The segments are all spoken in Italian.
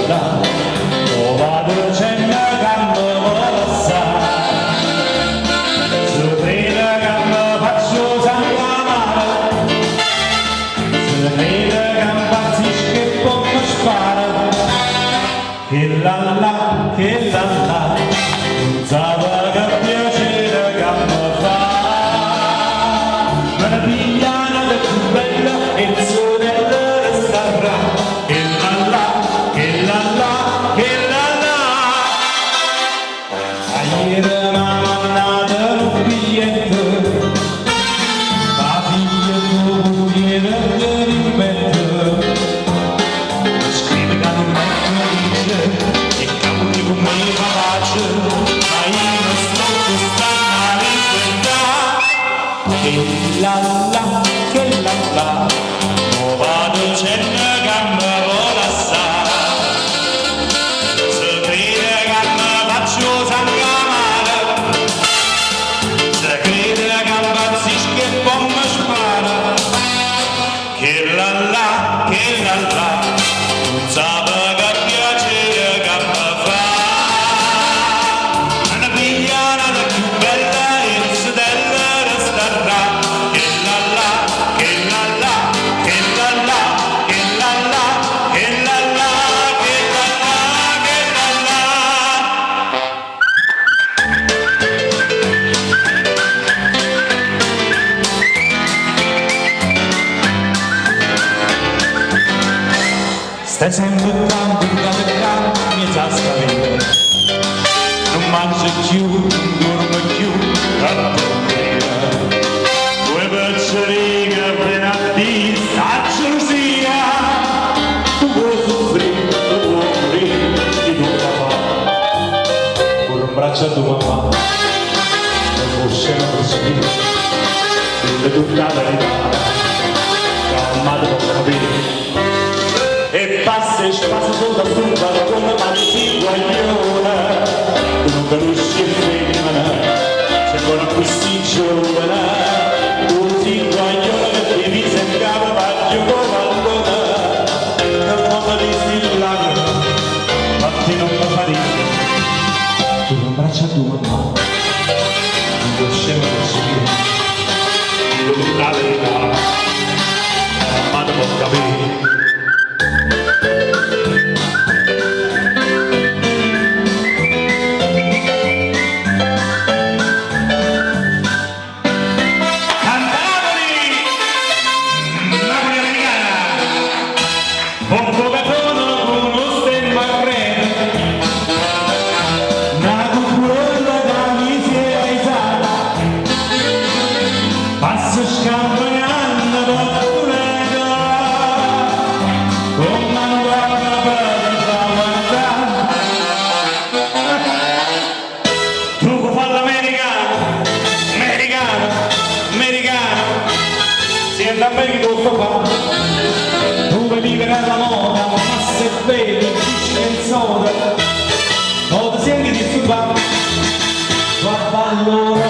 la, lo vado c'è una gamba mossa, se crede che mi faccio sangue amare, se crede che impazzisco e poi mi spara, che la, non sa che piacere che mi fa, me ne pigliano che più bella e il sole resterà, che la, ieri mamma ha dato un biglietto, la figlia tuo viene a rimettere, scrive che non è felice e campi con me fa pace, ma io non sto costando a ricordare, che la, non vado c'è una gamba volassa, se crede che mi faccio sangue amare, se crede che impazzisco e poi mi spara, che la, non sa che piacere che mi fa, una pigliata più bella e stella resterà, che la, stai sempre tranquilla perché mi sa spaventare, non mangi più, non dormo più, a dormire, due pecceri che venerdì sta gelosia, tu vuoi soffrire, tu vuoi morire di tuo papà, con un braccio a tua mamma, non fosse una così, dille tutta la verità, calma devo capire. E passa e spazza sotto sul balcone ma si guagliona, tu non conosci il femmina, sei buona così giovane, tu si guagliona che ti mi sembrava baglio con balcone, che mondo di stillato, ma ti non mi fa ridere, tu non braccia a tua mamma, non scemo così, dico tutta la verità, ma devo capire. Dove viverà la moda, ma se vedi pisce il sole, o ti senti disturbato, tu abballora,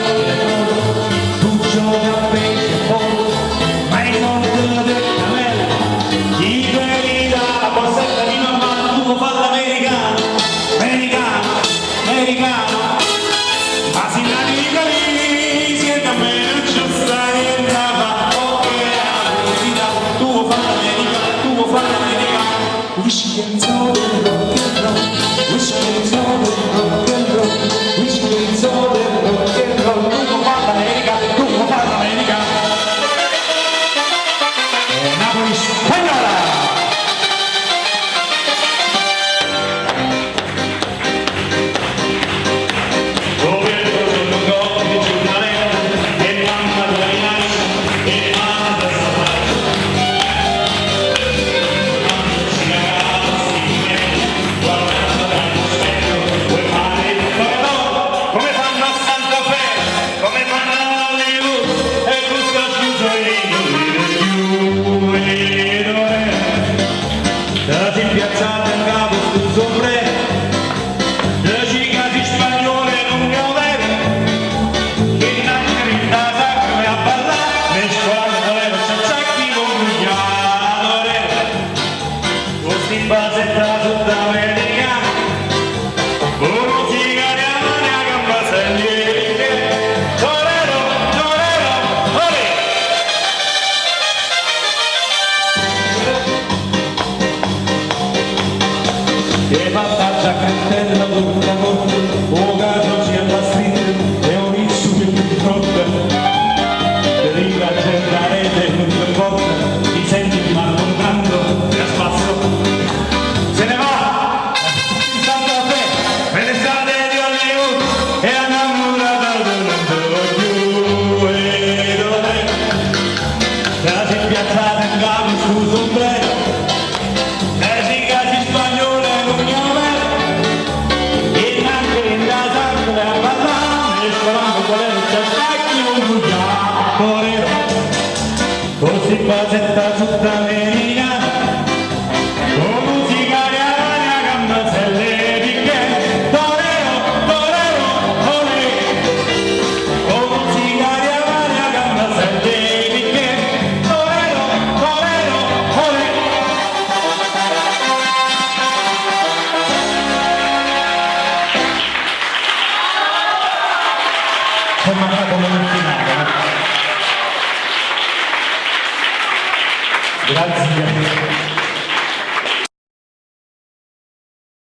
tu giochi a pesce e pollo, ma i soldi del cammello, chi vedi la borsetta di mamma, tu fa l'americano, ma si la dica lì, siete a me, non ci stai in whiskey and soda and rock and roll, whiskey and soda and rock and roll, whiskey and soda and rock and roll, tu fa l'America, Napoli spagnola! e innamorata non devo più e dove la si è piazzata in capo su sombrero le si casi spagnole non mi avere e anche in casa a ballare e sperando qual è il stacchi un bugiato così passetta tutta menina con musica di aragna gammaselle di che torero, torero, olè con musica di aragna gammaselle di che torero, torero, olè c'è mancato nel finale. Grazie.